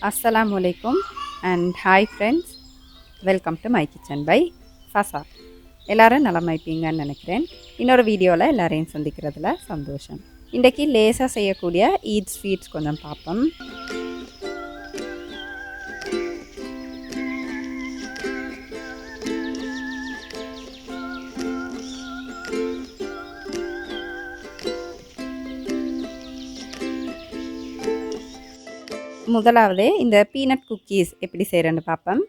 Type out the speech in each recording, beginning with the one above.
Assalamu alaikum and hi friends. Welcome to my kitchen by Fasa. எல்லாரும் நலமா இருப்பீங்கன்னு நினைக்கிறேன். இன்னொரு வீடியோவில் எல்லாரையும் சந்திக்கிறதுல சந்தோஷம். இன்றைக்கி லேசாக செய்யக்கூடிய ஈட் ஸ்வீட்ஸ் கொஞ்சம் பார்ப்போம். முதலாவது இந்த பீனட் குக்கீஸ் எப்படி செய்கிறேன்னு பார்ப்போம்.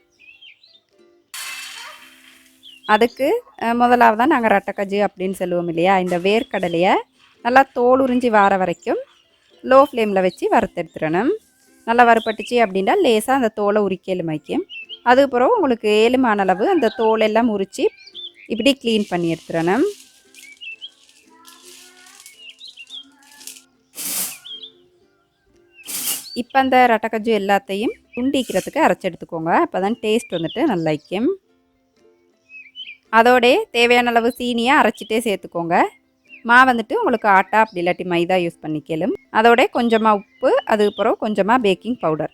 அதுக்கு முதலாவதாக நாங்கள் ரட்டக்கஜு அப்படின்னு சொல்லுவோம் இல்லையா, இந்த வேர்க்கடலையை நல்லா தோல் உறிஞ்சி வார வரைக்கும் லோ ஃப்ளேமில் வச்சு வறுத்தெடுத்துடணும். நல்லா வறுப்பட்டுச்சு அப்படின்னா லேசாக அந்த தோலை உரிக்கல் வைக்கும். அதுக்கப்புறம் உங்களுக்கு ஏழுமான அளவு அந்த தோலெல்லாம் உரித்து இப்படி க்ளீன் பண்ணி எடுத்துடணும். இப்போ அந்த ரட்டக்கஜு எல்லாத்தையும் துண்டிக்கிறதுக்கு அரைச்சி எடுத்துக்கோங்க. அப்போ தான் டேஸ்ட் வந்துட்டு நல்லா இருக்கும். அதோடே தேவையான அளவு சீனியை அரைச்சிட்டே சேர்த்துக்கோங்க. வந்துட்டு உங்களுக்கு ஆட்டா அப்படி இல்லாட்டி மைதா யூஸ் பண்ணிக்கலும். அதோட கொஞ்சமாக உப்பு, அதுக்கப்புறம் கொஞ்சமாக பேக்கிங் பவுடர்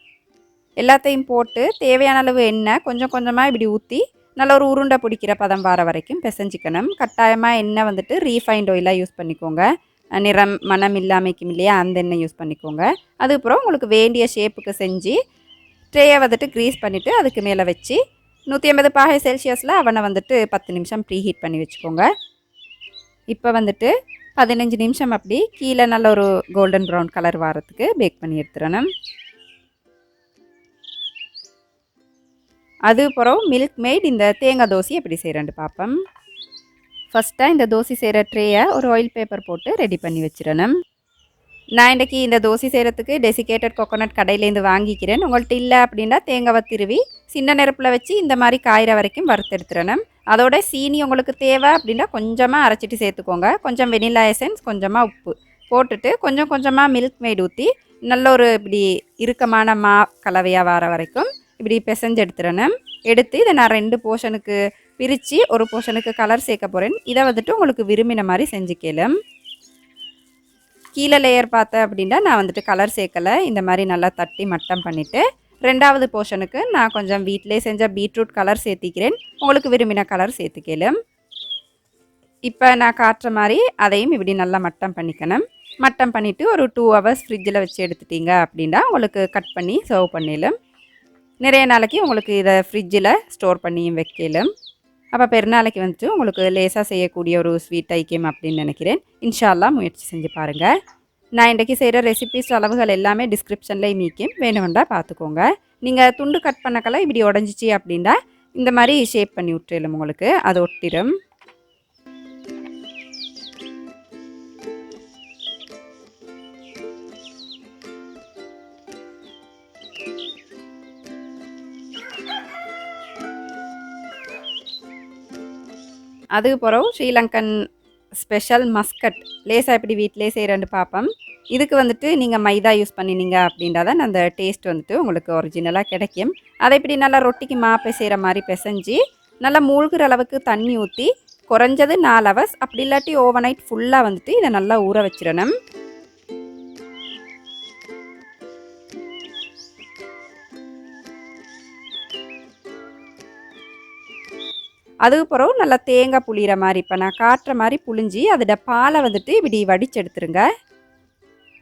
எல்லாத்தையும் போட்டு தேவையான அளவு எண்ணெய் கொஞ்சம் கொஞ்சமாக இப்படி ஊற்றி நல்ல ஒரு உருண்டை பிடிக்கிற பதம் வர வரைக்கும் பிசைஞ்சிக்கணும். கட்டாயமாக எண்ணெய் வந்துட்டு ரீஃபைண்ட் ஆயிலாக யூஸ் பண்ணிக்கோங்க. நிறம் மனம் இல்லாமைக்கும் இல்லையா, அந்த எண்ணெய் யூஸ் பண்ணிக்கோங்க. அதுக்கப்புறம் உங்களுக்கு வேண்டிய ஷேப்புக்கு செஞ்சு ட்ரேயை வந்துட்டு க்ரீஸ் பண்ணிவிட்டு அதுக்கு மேலே வச்சு 180 பாகை செல்சியஸில் அவனை வந்துட்டு 10 நிமிஷம் ப்ரீ ஹீட் பண்ணி வச்சுக்கோங்க. இப்போ வந்துட்டு 15 நிமிஷம் அப்படி கீழே நல்ல ஒரு கோல்டன் ப்ரௌன் கலர் வாரத்துக்கு பேக் பண்ணி எடுத்துடணும். அதுக்கப்புறம் மில்க்-மேட் இந்த தேங்காய் தோசை எப்படி செய்கிறேன்னு பார்ப்போம். ஃபஸ்ட்டாக இந்த தோசை செய்கிற ட்ரேயை ஒரு ஆயில் பேப்பர் போட்டு ரெடி பண்ணி வச்சிடணும். நான் இன்றைக்கி இந்த தோசை செய்கிறதுக்கு டெசிகேட்டட் கோகோனட் கடையிலேருந்து வாங்கிக்கிறேன். உங்கள்கிட்ட இல்லை அப்படின்னா தேங்காவை திருவி சின்ன நெருப்பில் வச்சு இந்த மாதிரி காயிற வரைக்கும் வறுத்தெடுத்துடணும். அதோட சீனி உங்களுக்கு தேவை அப்படின்னா கொஞ்சமாக அரைச்சிட்டு சேர்த்துக்கோங்க. கொஞ்சம் வெனிலா எசன்ஸ், கொஞ்சமாக உப்பு போட்டுட்டு கொஞ்சம் கொஞ்சமாக மில்க்-மேட் ஊற்றி நல்ல ஒரு இப்படி இறுக்கமான கலவையாக வர வரைக்கும் இப்படி பிசைஞ்சு எடுத்துடணும். எடுத்து இதை நான் 2 போர்ஷனுக்கு பிரித்து ஒரு போர்ஷனுக்கு கலர் சேர்க்க போகிறேன். இதை வந்துட்டு உங்களுக்கு விரும்பின மாதிரி செஞ்சுக்கலாம். கீழே லேயர் பார்த்தேன் அப்படின்னா நான் வந்துட்டு கலர் சேர்க்கலை. இந்த மாதிரி நல்லா தட்டி மட்டம் பண்ணிவிட்டு 2வது போர்ஷனுக்கு நான் கொஞ்சம் வீட்டிலே செஞ்ச பீட்ரூட் கலர் சேர்த்திக்கிறேன். உங்களுக்கு விரும்பின கலர் சேர்த்துக்கலாம். இப்போ நான் காட்டுற மாதிரி அதையும் இப்படி நல்லா மட்டம் பண்ணிக்கணும். மட்டம் பண்ணிவிட்டு ஒரு 2 hours ஃப்ரிட்ஜில் வச்சு எடுத்துட்டீங்க அப்படின்னா உங்களுக்கு கட் பண்ணி சர்வ் பண்ணிடலாம். நிறைய நாளைக்கு உங்களுக்கு இதை ஃப்ரிட்ஜில் ஸ்டோர் பண்ணியும் வைக்கலாம். அப்போ பெருநாளைக்கு வந்துட்டு உங்களுக்கு லேசாக செய்யக்கூடிய ஒரு ஸ்வீட் ஐக்கியம் அப்படின்னு நினைக்கிறேன். இன்ஷா அல்லாஹ் முயற்சி செஞ்சு பாருங்கள். நான் இன்றைக்கி செய்கிற ரெசிபிஸ் அளவுகள் எல்லாமே டிஸ்கிரிப்ஷனில் மீக்கும், வேணுமெண்டா பார்த்துக்கோங்க. நீங்கள் துண்டு கட் பண்ணக்கெல்லாம் இப்படி உடஞ்சிச்சு அப்படின்னா இந்த மாதிரி ஷேப் பண்ணி விட்டுறலும், உங்களுக்கு அது ஒட்டிடும். அதுக்கப்புறம் ஸ்ரீலங்கன் ஸ்பெஷல் மஸ்கட் லேசாக எப்படி வீட்டிலே செய்கிறேன்னு பார்ப்போம். இதுக்கு வந்துட்டு நீங்கள் மைதா யூஸ் பண்ணினீங்க அப்படின்னா தான் அந்த டேஸ்ட் வந்துட்டு உங்களுக்கு ஒரிஜினலாக கிடைக்கும். அதை இப்படி நல்லா ரொட்டிக்கு செய்கிற மாதிரி பிசைஞ்சு நல்லா மூழ்கிற அளவுக்கு தண்ணி ஊற்றி குறைஞ்சது 4 hours அப்படி இல்லாட்டி ஓவர் நைட் ஃபுல்லாக வந்துட்டு இதை நல்லா ஊற வச்சிடணும். அதுக்கப்புறம் நல்லா தேங்காய் புளிகிற மாதிரி இப்போ நான் காட்டுற மாதிரி புளிஞ்சி அதோட பாலை வந்துட்டு இப்படி வடித்து எடுத்துருங்க.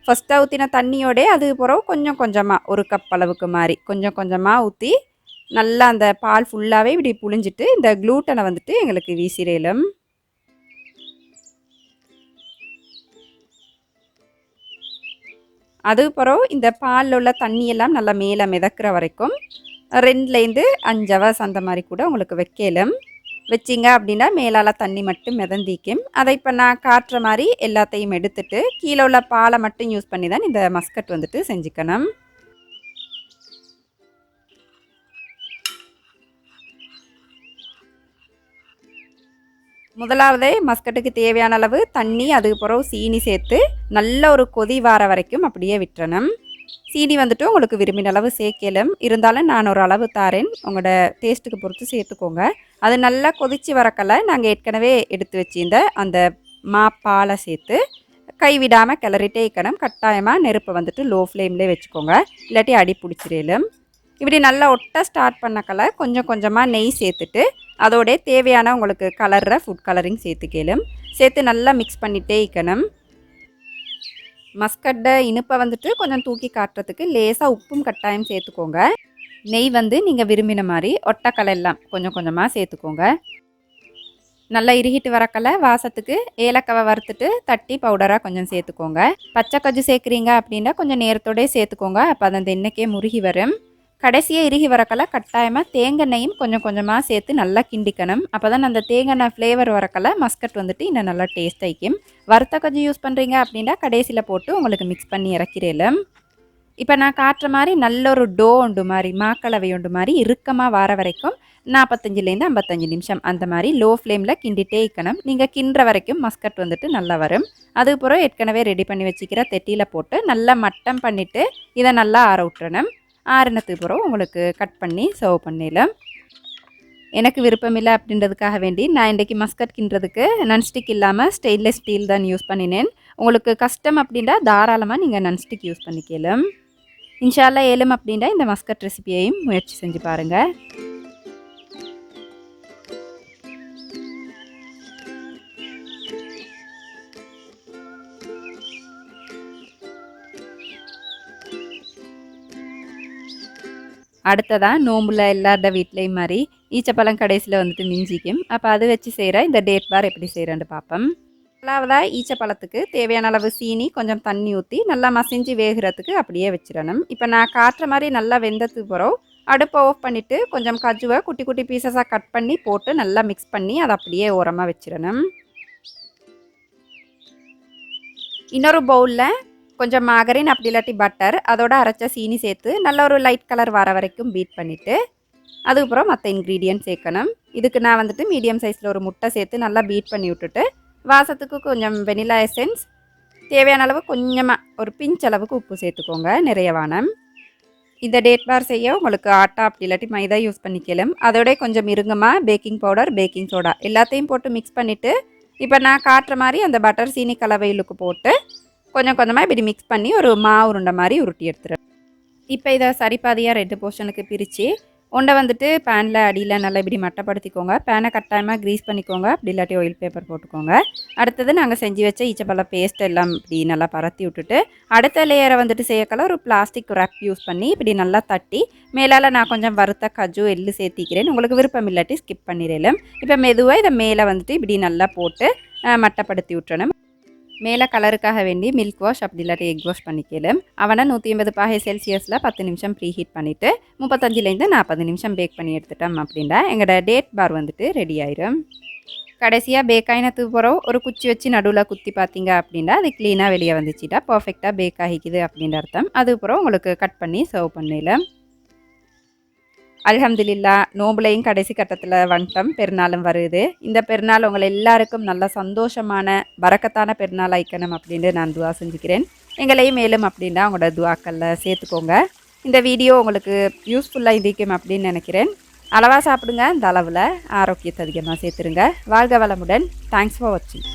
ஃபஸ்ட்டாக ஊற்றின தண்ணியோட அதுக்கப்புறம் கொஞ்சம் கொஞ்சமாக ஒரு கப் அளவுக்கு மாதிரி கொஞ்சம் கொஞ்சமாக ஊற்றி நல்லா அந்த பால் ஃபுல்லாகவே இப்படி புளிஞ்சிட்டு இந்த க்ளூட்டனை வந்துட்டு எங்களுக்கு வீசிரேலும். அதுக்கப்புறம் இந்த பாலில் உள்ள தண்ணியெல்லாம் நல்லா மேலே மிதக்கிற வரைக்கும் 2லேருந்து 5 hours அந்த மாதிரி கூட உங்களுக்கு வைக்கலாம். வச்சிங்க அப்படின்னா மேலால் தண்ணி மட்டும் மிதந்திக்கும். அதை இப்போ நான் காட்டுற மாதிரி எல்லாத்தையும் எடுத்துட்டு கீழே உள்ள பாலை மட்டும் யூஸ் பண்ணி தான் இந்த மஸ்கட் வந்துட்டு செஞ்சுக்கணும். முதலாவதே மஸ்கட்டுக்கு தேவையான அளவு தண்ணி, அதுக்கப்புறம் சீனி சேர்த்து நல்ல ஒரு கொதி வார வரைக்கும் அப்படியே விட்டுறணும். சீனி வந்துட்டு உங்களுக்கு விரும்பின அளவு சேர்க்கலாம். இருந்தாலும் நான் ஒரு அளவு தாரேன், உங்களோட டேஸ்ட்டுக்கு பொறுத்து சேர்த்துக்கோங்க. அது நல்லா கொதித்து வரக்கல நாங்கள் ஏற்கனவே எடுத்து வச்சிருந்த அந்த பாலை சேர்த்து கை விடாமல் கிளறிட்டே இருக்கணும். கட்டாயமாக நெருப்பை வந்துட்டு லோ ஃப்ளேம்லேயே வச்சுக்கோங்க, இல்லாட்டி அடி பிடிச்சிடலும். இப்படி நல்லா ஒட்ட ஸ்டார்ட் பண்ணக்கல கொஞ்சம் கொஞ்சமாக நெய் சேர்த்துட்டு அதோடைய தேவையான உங்களுக்கு கலர்ற ஃபுட் கலரிங் சேர்த்துக்கலும். சேர்த்து நல்லா மிக்ஸ் பண்ணிகிட்டே இருக்கணும். மஸ்கட்டை இனிப்பை வந்துட்டு கொஞ்சம் தூக்கி காட்டுறதுக்கு லேசாக உப்பும் கட்டாயம் சேர்த்துக்கோங்க. நெய் வந்து நீங்கள் விரும்பின மாதிரி ஒட்டக்கலை எல்லாம் கொஞ்சம் கொஞ்சமாக சேர்த்துக்கோங்க. நல்லா இறுகிட்டு வரக்கல வாசத்துக்கு ஏலக்காவை வறுத்துட்டு தட்டி பவுடராக கொஞ்சம் சேர்த்துக்கோங்க. பச்சை கஜு சேர்க்குறீங்க அப்படின்னா கொஞ்சம் நேரத்தோடய சேர்த்துக்கோங்க, அப்போ அது அந்த எண்ணெய்க்கே முருகி வரும். கடைசியாக இறுகி வரக்கல கட்டாயமாக தேங்காய் கொஞ்சம் கொஞ்சமாக சேர்த்து நல்லா கிண்டிக்கணும். அப்போ தான் அந்த தேங்காய் ஃப்ளேவர் வரக்கல மஸ்கட் வந்துட்டு இன்னும் நல்லா டேஸ்ட் ஆகிக்கும். வறுத்த கஜு யூஸ் பண்ணுறீங்க அப்படின்னா கடைசியில் போட்டு உங்களுக்கு மிக்ஸ் பண்ணி இறக்கிறேன். இப்போ நான் காட்டுற மாதிரி நல்ல ஒரு டோ உண்டு மாதிரி மாக்கலவை உண்டு மாதிரி இறுக்கமாக வர வரைக்கும் 45லேருந்து 55 நிமிஷம் அந்த மாதிரி லோ ஃப்ளேமில் கிண்டிகிட்டே இருக்கணும். நீங்கள் கிண்டுற வரைக்கும் மஸ்கட் வந்துட்டு நல்லா வரும். அதுக்கப்புறம் ஏற்கனவே ரெடி பண்ணி வச்சுக்கிற தெட்டியில் போட்டு நல்லா மட்டம் பண்ணிவிட்டு இதை நல்லா ஆற விட்டுறணும். ஆறினத்துக்கு பிறகு உங்களுக்கு கட் பண்ணி சர்வ் பண்ணிடலாம். எனக்கு விருப்பம் இல்லை அப்படின்றதுக்காக வேண்டி நான் இன்றைக்கி மஸ்கட் கிண்டுறதுக்கு நன்ஸ்டிக் இல்லாமல் ஸ்டெயின்லெஸ் ஸ்டீல் தான் யூஸ் பண்ணினேன். உங்களுக்கு கஷ்டம் அப்படின்னா தாராளமாக நீங்கள் நன்ஸ்டிக் யூஸ் பண்ணிக்கலாம். இன்ஷால்லா ஏலும் அப்படின்னா இந்த மஸ்கட் ரெசிபியையும் முயற்சி செஞ்சு பாருங்கள். அடுத்ததான் நோம்புல எல்லாரோட வீட்லேயும் மாதிரி ஈச்சப்பழம் கடைசியில் வந்துட்டு மிஞ்சிக்கும். அப்போ அது வச்சு செய்கிற இந்த டேட் பார் எப்படி செய்கிறேன்னு பார்ப்போம். முதலாவதாக ஈச்சப்பழத்துக்கு தேவையான அளவு சீனி கொஞ்சம் தண்ணி ஊற்றி நல்லா மசிஞ்சு வேகிறதுக்கு அப்படியே வச்சிடணும். இப்போ நான் காட்டுற மாதிரி நல்லா வெந்ததுக்கு பிறகு அடுப்பை ஆஃப் பண்ணிவிட்டு கொஞ்சம் கஜுவை குட்டி குட்டி பீசஸாக கட் பண்ணி போட்டு நல்லா மிக்ஸ் பண்ணி அதை அப்படியே ஓரமாக வச்சிடணும். இன்னொரு பவுலில் கொஞ்சம் மாகரின் அப்படி இல்லாட்டி பட்டர் அதோட அரைச்ச சீனி சேர்த்து நல்ல ஒரு லைட் கலர் வர வரைக்கும் பீட் பண்ணிவிட்டு அதுக்கப்புறம் மற்ற இன்க்ரீடியன்ட் சேர்க்கணும். இதுக்கு நான் வந்துட்டு மீடியம் சைஸில் ஒரு முட்டை சேர்த்து நல்லா பீட் பண்ணி விட்டுட்டு வாசத்துக்கு கொஞ்சம் வெனிலா எசன்ஸ் தேவையான அளவு கொஞ்சமாக ஒரு பிஞ்ச் அளவுக்கு உப்பு சேர்த்துக்கோங்க, நிறைய வானம். இந்த டேட் பார் செய்ய உங்களுக்கு ஆட்டா அப்படி இல்லாட்டி மைதா யூஸ் பண்ணிக்கலாம். அதோட கொஞ்சம் இருங்கமாக பேக்கிங் பவுடர் பேக்கிங் சோடா எல்லாத்தையும் போட்டு மிக்ஸ் பண்ணிவிட்டு இப்போ நான் காட்டுற மாதிரி அந்த பட்டர் சீனி கலவையிலுக்கு போட்டு கொஞ்சம் கொஞ்சமாக இப்படி மிக்ஸ் பண்ணி ஒரு மாவு உருண்டை மாதிரி உருட்டி எடுத்துடுறேன். இப்போ இதை சரிபாதியாக 2 போர்ஷனுக்கு பிரித்து உண்டை வந்துட்டு பேனில் அடியில் நல்லா இப்படி மட்டப்படுத்திக்கோங்க. பேனை கட்டாயமாக க்ரீஸ் பண்ணிக்கோங்க, அப்படி இல்லாட்டி ஆயில் பேப்பர் போட்டுக்கோங்க. அடுத்தது நாங்கள் செஞ்சு வச்ச ஈச்சப்பழ பேஸ்ட் எல்லாம் இப்படி நல்லா பரத்தி விட்டுட்டு அடுத்த லேயரை வந்துட்டு செய்யக்கல ஒரு பிளாஸ்டிக் ரேப் யூஸ் பண்ணி இப்படி நல்லா தட்டி மேலால் நான் கொஞ்சம் வறுத்த கஜு எள்ளு சேர்த்திக்கிறேன். உங்களுக்கு விருப்பம் இல்லாட்டி ஸ்கிப் பண்ணிடலாம். இப்போ மெதுவாக இதை மேலே வந்துட்டு இப்படி நல்லா போட்டு மட்டப்படுத்தி விட்டுறணும். மேலே கலருக்காக வேண்டி மில்க் வாஷ் அப்படி இல்லாட்டி எக் வாஷ் பண்ணிக்கலாம். அவனை 180°C 10 நிமிஷம் ப்ரீ ஹீட் பண்ணிவிட்டு 35லேருந்து 40 நிமிஷம் பேக் பண்ணி எடுத்துட்டோம் அப்படின்னா எங்களோட டேட் பார் வந்துட்டு ரெடி ஆயிரும். கடைசியாக பேக் ஆகினத்துக்கு பிறகு ஒரு குச்சி வச்சு நடுவில் குத்தி பார்த்தீங்க அப்படின்னா அது க்ளீனாக வெளியே வந்துச்சுட்டா பர்ஃபெக்டாக பேக் ஆகிக்குது அப்படின்ற அர்த்தம். அதுக்கப்புறம் உங்களுக்கு கட் பண்ணி சர்வ் பண்ணிடலாம். அல்ஹம்துலில்லா நோம்புலையும் கடைசி கட்டத்தில் வந்துட்டோம், பெருநாளும் வருது. இந்த பெருநாள் உங்களை எல்லாருக்கும் நல்ல சந்தோஷமான பரக்கத்தான பெருநாள் ஆயிக்கணும் அப்படின்னு நான் துவா செஞ்சுக்கிறேன். எங்களையும் மேலும் அப்படின்னா உங்களோட துவாக்களில் சேர்த்துக்கோங்க. இந்த வீடியோ உங்களுக்கு யூஸ்ஃபுல்லாக இருக்கும் அப்படின்னு நினைக்கிறேன். அளவாக சாப்பிடுங்க, இந்த அளவில் ஆரோக்கியத்தை அதிகமாக சேர்த்துருங்க. வாழ்க வளமுடன். தேங்க்ஸ் ஃபார் வாட்சிங்.